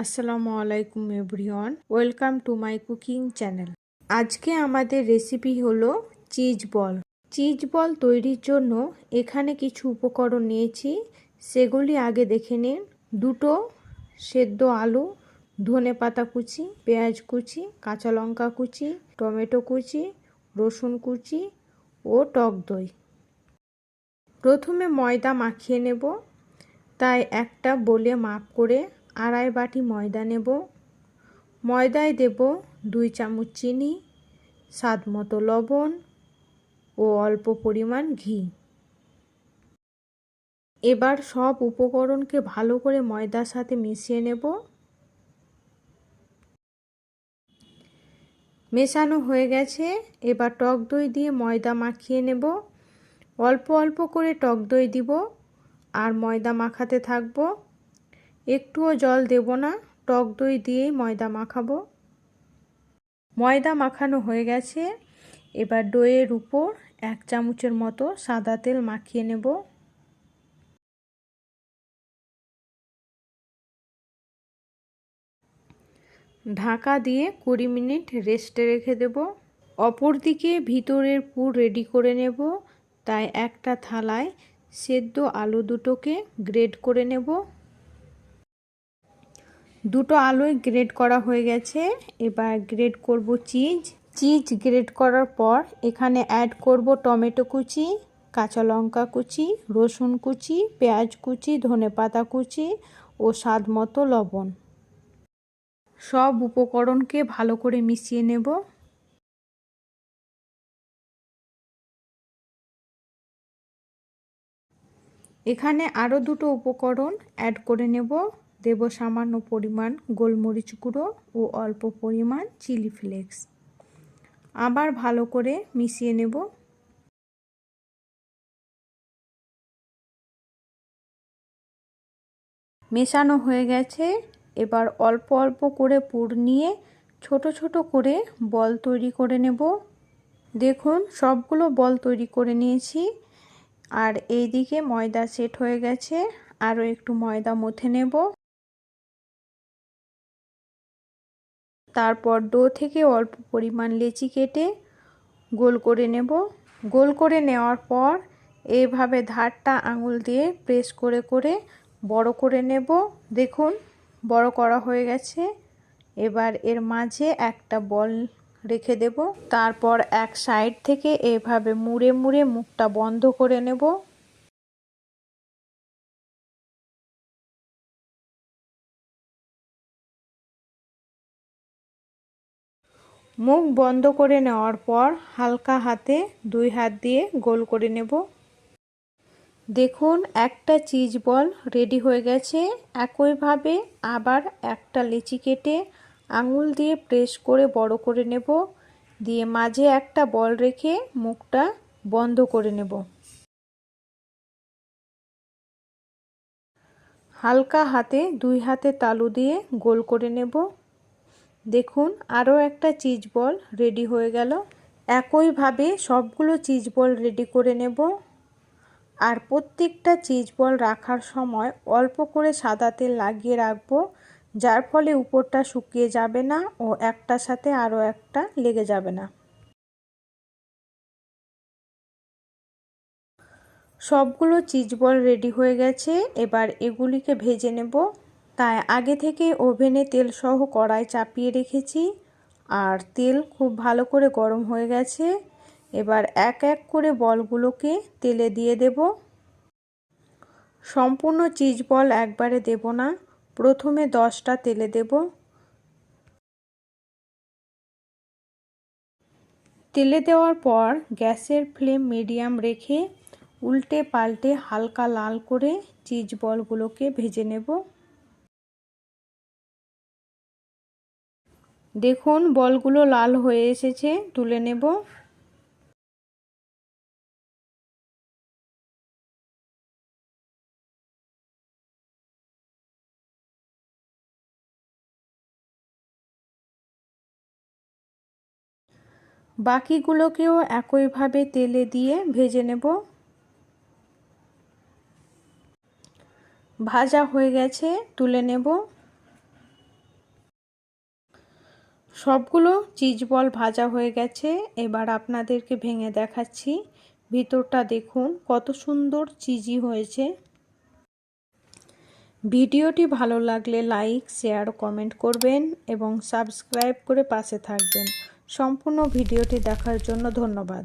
আসসালামু আলাইকুম everyone, welcome to my cooking channel. আজকে আমাদের রেসিপি হলো চিজ বল। চিজ বল তৈরির জন্য এখানে কিছু উপকরণ নিয়েছি, সেগুলি আগে দেখে নিন। দুটো সেদ্ধ আলু, ধনেপাতা কুচি, পেঁয়াজ কুচি, কাঁচা লঙ্কা কুচি, টমেটো কুচি, রসুন কুচি ও টক দই। প্রথমে ময়দা মাখিয়ে নেব, তাই একটা বোলে মাপ করে আড়াই বাটি ময়দা নেব। ময়দায় দেব 2 চামচ চিনি, স্বাদ মতো লবণ ও অল্প পরিমাণ ঘি। এবার সব উপকরণকে ভালো করে ময়দার সাথে মিশিয়ে নেব। মেশানো হয়ে গেছে, এবার টক দই দিয়ে ময়দা মাখিয়ে নেব। অল্প অল্প করে টক দই দিব আর ময়দা মাখাতে থাকবো। একটুও জল দেব না, টক দই দিয়েই ময়দা মাখাবো। ময়দা মাখানো হয়ে গেছে, এবার দইয়ের উপর 1 চামচের মতো সাদা তেল মাখিয়ে নেব। ঢাকা দিয়ে 20 মিনিট রেস্টে রেখে দেব। অপরদিকে ভিতরের পুর রেডি করে নেব, তাই একটা থালায় সেদ্ধ আলু দুটোকে গ্রেট করে নেব। দুটো আলুই গ্রেট করা হয়ে গেছে, এবার গ্রেট করব চিজ গ্রেট করার পর এখানে অ্যাড করব টমেটো কুচি, কাঁচা লঙ্কা কুচি, রসুন কুচি, পেঁয়াজ কুচি, ধনেপাতা কুচি ও স্বাদ মতো লবণ। সব উপকরণকে ভালো করে মিশিয়ে নেব। এখানে আরও দুটো উপকরণ অ্যাড করে নেব। দেব সামান্য পরিমাণ গোলমরিচ গুঁড়ো ও অল্প পরিমাণ চিলি ফ্লেক্স। আবার ভালো করে মিশিয়ে নেব। মেশানো হয়ে গেছে, এবার অল্প অল্প করে পুর নিয়ে ছোট ছোট করে বল তৈরি করে নেব। দেখুন সবগুলো বল তৈরি করে নিয়েছি, আর এইদিকে ময়দা সেট হয়ে গেছে। আরও একটু ময়দা মথে নেব। তারপর ডো থেকে অল্প পরিমাণ লেচি কেটে গোল করে নেব। গোল করে নেওয়ার পর এইভাবে ধারটা আঙুল দিয়ে প্রেস করে করে বড় করে নেব। দেখুন বড় করা হয়ে গেছে। এবার এর মাঝে একটা বল রেখে দেব। তারপর এক সাইড থেকে এইভাবে মুড়ে মুড়ে মুখটা বন্ধ করে নেব। মুখ বন্ধ করে নেওয়ার পর হালকা হাতে 2 হাত দিয়ে গোল করে নেব। দেখুন একটা চিজ বল রেডি হয়ে গেছে। একইভাবে আবার একটা লেচি কেটে আঙুল দিয়ে প্রেস করে বড় করে নেব, দিয়ে মাঝে একটা বল রেখে মুখটা বন্ধ করে নেব। হালকা হাতে 2 হাতে তালু দিয়ে গোল করে নেব। দেখুন আরও একটা চিজ বল রেডি হয়ে গেল। একইভাবে সবগুলো চিজ বল রেডি করে নেব। আর প্রত্যেকটা চিজ বল রাখার সময় অল্প করে সাদা তেল লাগিয়ে রাখবো, যার ফলে উপরটা শুকিয়ে যাবে না ও একটার সাথে আরও একটা লেগে যাবে না। সবগুলো চিজ বল রেডি হয়ে গেছে, এবার এগুলিকে ভেজে নেব। তাই আগে থেকে ওভেনে তেল সহ কড়াই চাপিয়ে রেখেছি, আর তেল খুব ভালো করে গরম হয়ে গেছে। এবার এক এক করে বলগুলোকে তেলে দিয়ে দেব। সম্পূর্ণ চিজ বল একবারে দেব না, প্রথমে 10টা তেলে দেব। তেলে দেওয়ার পর গ্যাসের ফ্লেম মিডিয়াম রেখে উল্টে পাল্টে হালকা লাল করে চিজ বলগুলোকে ভেজে নেব। দেখুন বলগুলো লাল হয়ে এসেছে, তুলে নেব। বাকিগুলোকেও একইভাবে তেলে দিয়ে ভেজে নেব। ভাজা হয়ে গেছে, তুলে নেব। সবগুলো চিজ বল ভাজা হয়ে গেছে। এবার আপনাদেরকে ভেঙে দেখাচ্ছি। ভিতরটা দেখুন কত সুন্দর চিজি হয়েছে। ভিডিওটি ভালো লাগলে লাইক, শেয়ার, কমেন্ট করবেন এবং সাবস্ক্রাইব করে পাশে থাকবেন। সম্পূর্ণ ভিডিওটি দেখার জন্য ধন্যবাদ।